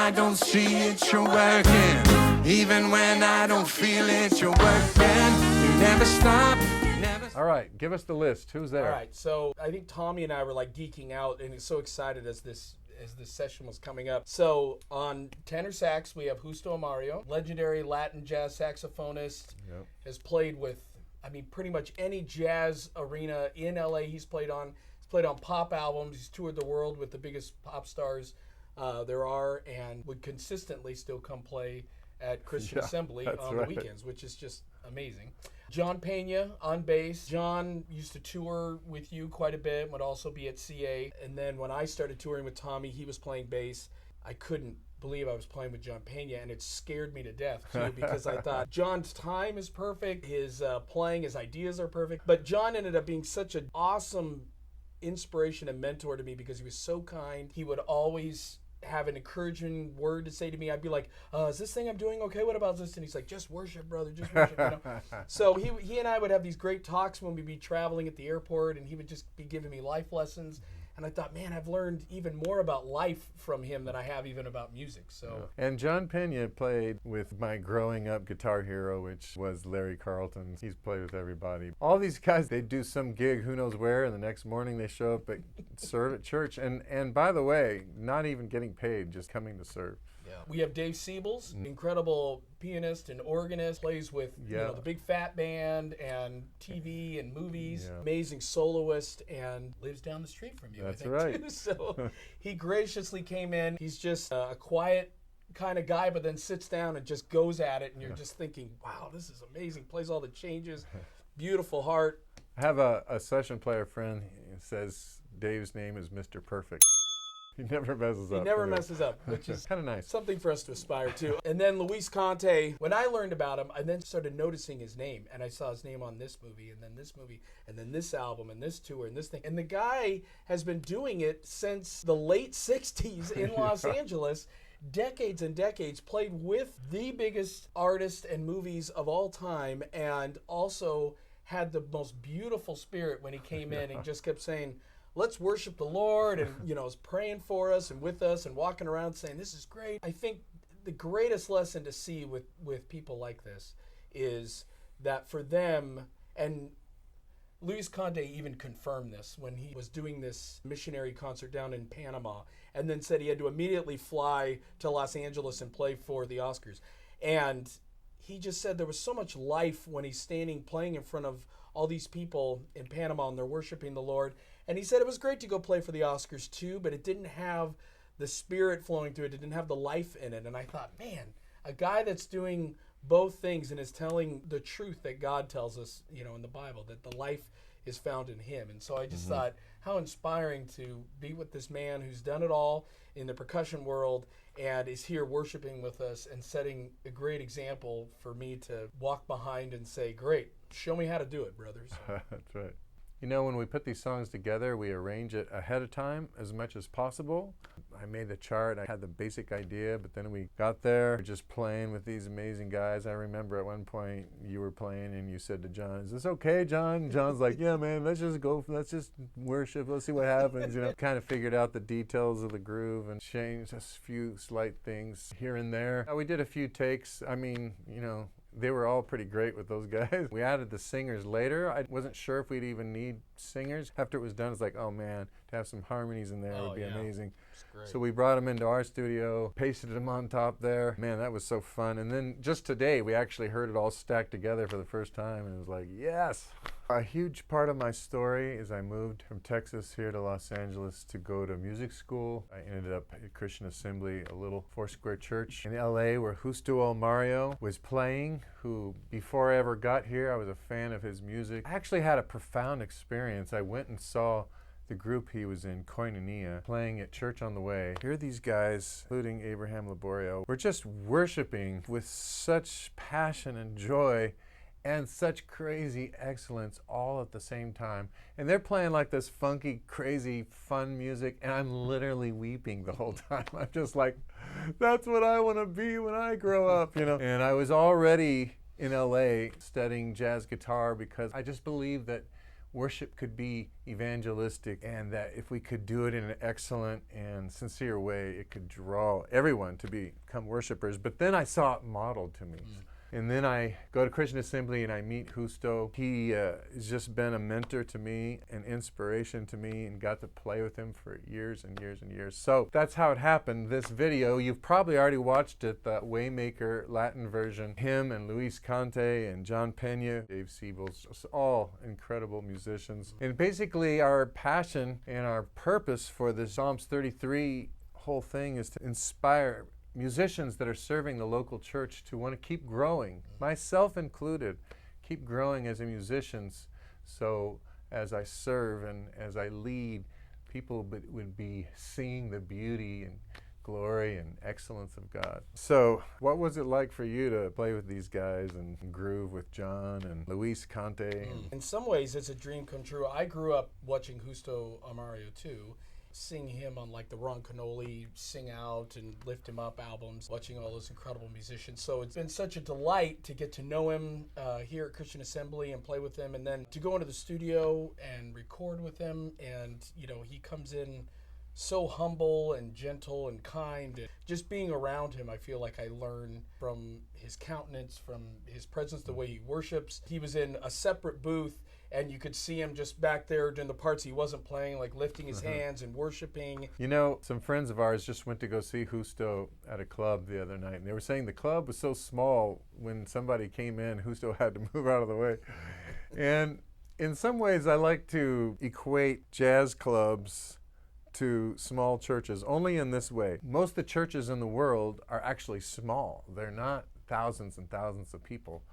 I don't see it, you're working. Even when I don't feel it, you're working. You never stop. All right, give us the list. Who's there? All right, so I think Tommy and I were like geeking out and so excited as this session was coming up. So on tenor sax, we have Justo Amario, legendary Latin jazz saxophonist. Yep. Has played with, I mean, pretty much any jazz arena in LA he's played on. He's played on pop albums. He's toured the world with the biggest pop stars there are, and would consistently still come play at Christian Assembly on the weekends, which is just amazing. John Pena on bass. John used to tour with you quite a bit, would also be at CA. And then when I started touring with Tommy, he was playing bass. I couldn't believe I was playing with John Pena, and it scared me to death, too, because I thought John's time is perfect, his playing, his ideas are perfect. But John ended up being such an awesome inspiration and mentor to me because he was so kind. He would always have an encouraging word to say to me. I'd be like, is this thing I'm doing okay? What about this? And he's like, just worship, brother, just worship. You know? So he and I would have these great talks when we'd be traveling at the airport, and he would just be giving me life lessons. And I thought, man, I've learned even more about life from him than I have even about music. So. And John Pena played with my growing up guitar hero, which was Larry Carlton. He's played with everybody. All these guys, they do some gig, who knows where, and the next morning they show up at serve at church. And by the way, not even getting paid, just coming to serve. Yeah. We have Dave Siebels, incredible pianist and organist, plays with the Big Fat Band and TV and movies, amazing soloist, and lives down the street from you. That's I think, right. Too. So he graciously came in. He's just a quiet kind of guy, but then sits down and just goes at it, and you're just thinking, wow, this is amazing. Plays all the changes, beautiful heart. I have a session player friend who says Dave's name is Mr. Perfect. He never messes up. He never messes up, which is kind of nice. Something for us to aspire to. And then Luis Conte, when I learned about him, I then started noticing his name. And I saw his name on this movie, and then this movie, and then this album, and this tour, and this thing. And the guy has been doing it since the late 60s in Los Angeles. Decades and decades, played with the biggest artists and movies of all time, and also had the most beautiful spirit when he came in and just kept saying, let's worship the Lord, and was praying for us and with us and walking around saying, this is great. I think the greatest lesson to see with people like this is that for them, and Luis Conde even confirmed this when he was doing this missionary concert down in Panama, and then said he had to immediately fly to Los Angeles and play for the Oscars. And he just said there was so much life when he's standing playing in front of all these people in Panama, and they're worshiping the Lord. And he said it was great to go play for the Oscars too, but it didn't have the spirit flowing through it. It didn't have the life in it. And I thought, man, a guy that's doing both things and is telling the truth that God tells us, in the Bible, that the life is found in him. And so I just thought how inspiring to be with this man who's done it all in the percussion world and is here worshiping with us and setting a great example for me to walk behind and say, great, show me how to do it, brothers. So. That's right. When we put these songs together, we arrange it ahead of time as much as possible. I made the chart. I had the basic idea, but then we got there just playing with these amazing guys. I remember at one point you were playing and you said to John, is this okay, John? And John's like, yeah, man, let's just worship. Let's see what happens. Kind of figured out the details of the groove and changed a few slight things here and there. We did a few takes. They were all pretty great with those guys. We added the singers later. I wasn't sure if we'd even need singers. After it was done, it's like, oh man, to have some harmonies in there would be amazing. So we brought them into our studio, pasted them on top there. Man, that was so fun. And then just today, we actually heard it all stacked together for the first time, and it was like, yes! A huge part of my story is I moved from Texas here to Los Angeles to go to music school. I ended up at Christian Assembly, a little four-square church in LA where Justo Mario was playing, who before I ever got here, I was a fan of his music. I actually had a profound experience. I went and saw the group he was in, Koinonia, playing at Church on the Way. Here these guys, including Abraham Laborio, were just worshiping with such passion and joy and such crazy excellence all at the same time. And they're playing like this funky, crazy, fun music, and I'm literally weeping the whole time. I'm just like, that's what I want to be when I grow up, And I was already in LA studying jazz guitar because I just believe that worship could be evangelistic, and that if we could do it in an excellent and sincere way, it could draw everyone to become worshipers. But then I saw it modeled to me. And then I go to Christian Assembly and I meet Justo. He has just been a mentor to me, an inspiration to me, and got to play with him for years and years and years. So that's how it happened. This video, you've probably already watched it, the Waymaker Latin version. Him and Luis Conte and John Pena, Dave Siebels, just all incredible musicians. And basically our passion and our purpose for the Psalms 33 whole thing is to inspire musicians that are serving the local church to want to keep growing, myself included, keep growing as a musicians. So as I serve and as I lead, people would be seeing the beauty and glory and excellence of God. So what was it like for you to play with these guys and groove with John and Luis Conte? In some ways, it's a dream come true. I grew up watching Justo Amario too, seeing him on like the Ron Canoli Sing Out and Lift Him Up albums, watching all those incredible musicians. So it's been such a delight to get to know him here at Christian Assembly and play with him, and then to go into the studio and record with him. And, you know, he comes in so humble and gentle and kind. And just being around him, I feel like I learn from his countenance, from his presence, the way he worships. He was in a separate booth, and you could see him just back there during the parts he wasn't playing, like lifting his hands and worshiping. You know, some friends of ours just went to go see Justo at a club the other night, and they were saying the club was so small, when somebody came in, Justo had to move out of the way. And in some ways, I like to equate jazz clubs to small churches, only in this way. Most of the churches in the world are actually small. They're not thousands and thousands of people.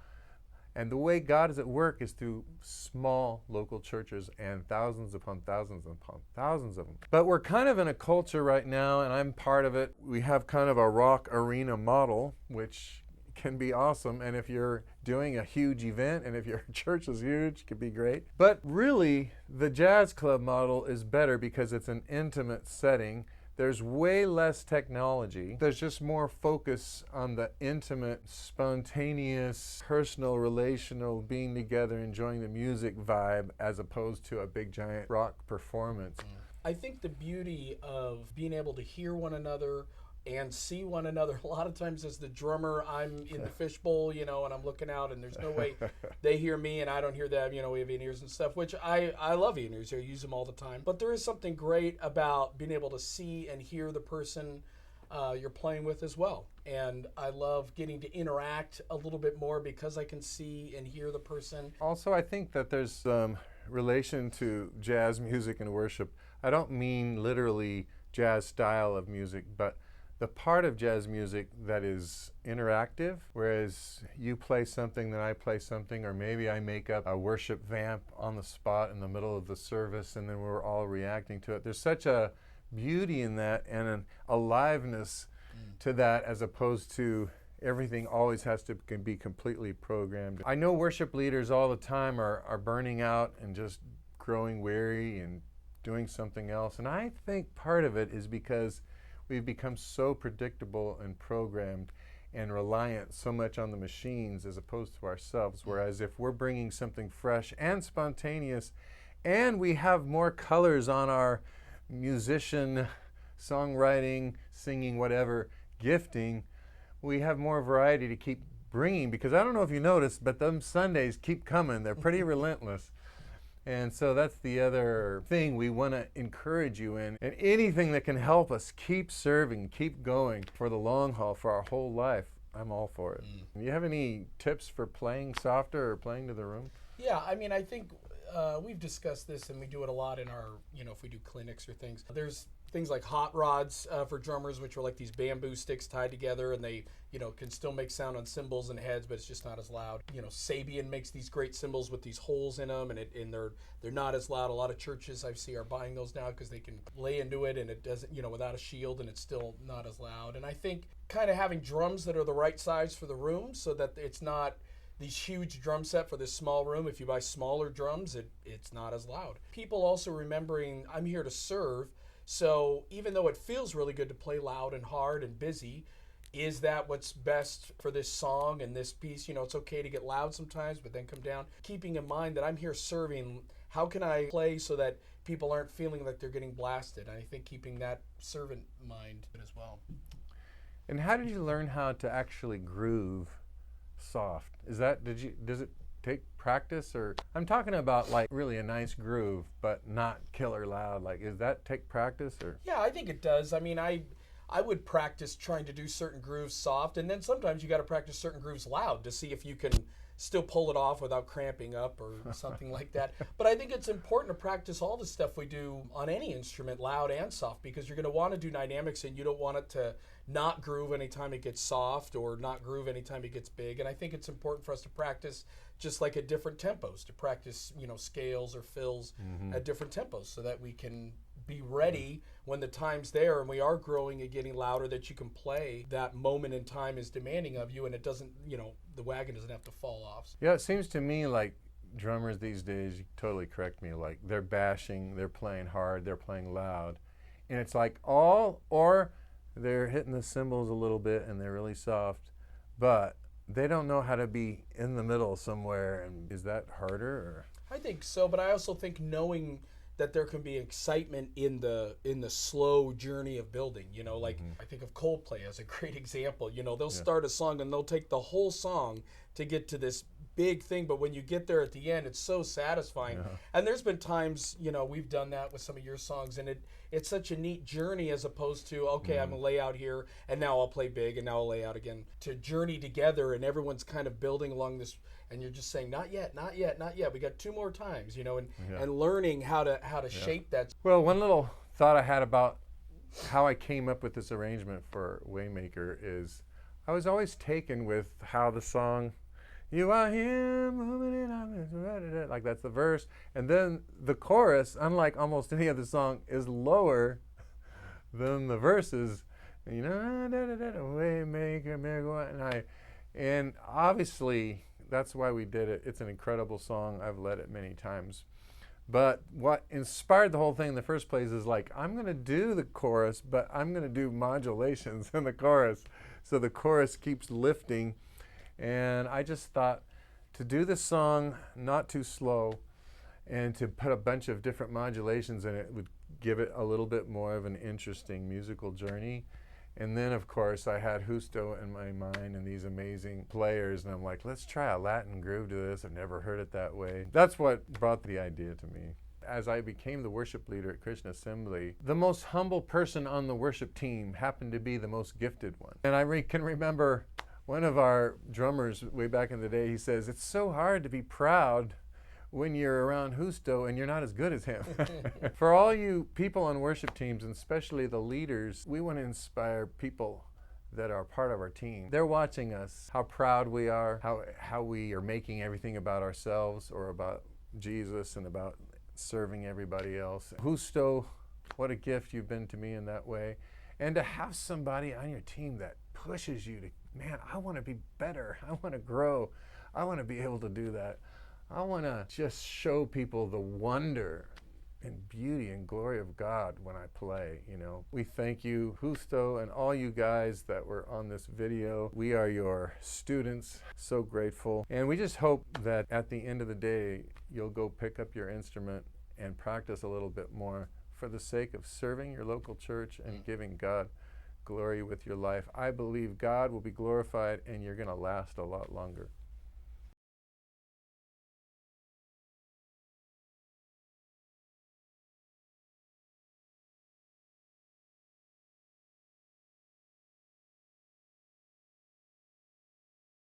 And the way God is at work is through small local churches and thousands upon thousands upon thousands of them. But we're kind of in a culture right now, and I'm part of it. We have kind of a rock arena model, which can be awesome. And if you're doing a huge event and if your church is huge, it could be great. But really, the jazz club model is better because it's an intimate setting. There's way less technology. There's just more focus on the intimate, spontaneous, personal, relational, being together, enjoying the music vibe, as opposed to a big giant rock performance. I think the beauty of being able to hear one another and see one another, a lot of times as the drummer, I'm in the fishbowl, you know, and I'm looking out, and there's no way they hear me and I don't hear them. You know, we have in-ears and stuff, which I love in-ears. I use them all the time. But there is something great about being able to see and hear the person you're playing with as well. And I love getting to interact a little bit more because I can see and hear the person. Also, I think that there's some relation to jazz music and worship. I don't mean literally jazz style of music, but the part of jazz music that is interactive, whereas you play something, then I play something, or maybe I make up a worship vamp on the spot in the middle of the service, and then we're all reacting to it. There's such a beauty in that and an aliveness to that, as opposed to everything always has to be completely programmed. I know worship leaders all the time are burning out and just growing weary and doing something else, and I think part of it is because we've become so predictable and programmed and reliant so much on the machines as opposed to ourselves. Whereas if we're bringing something fresh and spontaneous, and we have more colors on our musician, songwriting, singing, whatever, gifting, we have more variety to keep bringing. Because I don't know if you noticed, but them Sundays keep coming. They're pretty relentless. And so that's the other thing we want to encourage you in. And anything that can help us keep serving, keep going for the long haul, for our whole life, I'm all for it. Do you have any tips for playing softer or playing to the room? Yeah, I mean, I think we've discussed this, and we do it a lot in our, you know, if we do clinics or things. There's things like hot rods for drummers, which are like these bamboo sticks tied together, and they, you know, can still make sound on cymbals and heads, but it's just not as loud. You know, Sabian makes these great cymbals with these holes in them, and they're not as loud. A lot of churches I see are buying those now because they can lay into it, and it doesn't, you know, without a shield, and it's still not as loud. And I think kind of having drums that are the right size for the room, so that it's not these huge drum set for this small room. If you buy smaller drums, it's not as loud. People also remembering, I'm here to serve. So even though it feels really good to play loud and hard and busy, is that what's best for this song and this piece? You know, it's okay to get loud sometimes, but then come down. Keeping in mind that I'm here serving, how can I play so that people aren't feeling like they're getting blasted? And I think keeping that servant mind as well. And how did you learn how to actually groove soft? Does it take practice, or I'm talking about like really a nice groove but not killer loud? Like, does that take practice? Or Yeah, I think it does. I mean, I would practice trying to do certain grooves soft, and then sometimes you got to practice certain grooves loud to see if you can still pull it off without cramping up or something like that. But I think it's important to practice all the stuff we do on any instrument, loud and soft, because you're going to want to do dynamics, and you don't want it to not groove anytime it gets soft or not groove anytime it gets big. And I think it's important for us to practice just like at different tempos, to practice, scales or fills at different tempos so that we can be ready when the time's there and we are growing and getting louder, that you can play that moment in time is demanding of you, and it doesn't, the wagon doesn't have to fall off. yeah, it seems to me like drummers these days, you totally correct me, like they're bashing, they're playing hard, they're playing loud, and it's like or they're hitting the cymbals a little bit and they're really soft, but they don't know how to be in the middle somewhere. And is that harder? Or? I think so, but I also think knowing that there can be excitement in the slow journey of building. Like I think of Coldplay as a great example. They'll start a song and they'll take the whole song to get to this big thing, but when you get there at the end, it's so satisfying. And there's been times, we've done that with some of your songs, and it's such a neat journey, as opposed to, okay, I'm gonna lay out here and now I'll play big and now I'll lay out again. To journey together and everyone's kind of building along this, and you're just saying, not yet, not yet, not yet. We got 2 more times, and learning how to shape that. Well, one little thought I had about how I came up with this arrangement for Waymaker is I was always taken with how the song, you are here, moving it on, like that's the verse. And then the chorus, unlike almost any other song, is lower than the verses. Waymaker, miracle, and obviously that's why we did it. It's an incredible song. I've led it many times. But what inspired the whole thing in the first place is like, I'm going to do the chorus, but I'm going to do modulations in the chorus. So the chorus keeps lifting. And I just thought to do this song not too slow and to put a bunch of different modulations in it would give it a little bit more of an interesting musical journey. And then, of course, I had Justo in my mind and these amazing players, and I'm like, let's try a Latin groove to this. I've never heard it that way. That's what brought the idea to me. As I became the worship leader at Christian Assembly, the most humble person on the worship team happened to be the most gifted one. And I can remember one of our drummers way back in the day, he says, it's so hard to be proud when you're around Justo and you're not as good as him. For all you people on worship teams, and especially the leaders, we want to inspire people that are part of our team. They're watching us, how proud we are, how we are making everything about ourselves or about Jesus and about serving everybody else. Justo, what a gift you've been to me in that way. And to have somebody on your team that pushes you to, man, I want to be better. I want to grow. I want to be able to do that. I want to just show people the wonder and beauty and glory of God when I play, We thank you, Justo, and all you guys that were on this video. We are your students, so grateful. And we just hope that at the end of the day, you'll go pick up your instrument and practice a little bit more for the sake of serving your local church and giving God glory with your life. I believe God will be glorified and you're going to last a lot longer.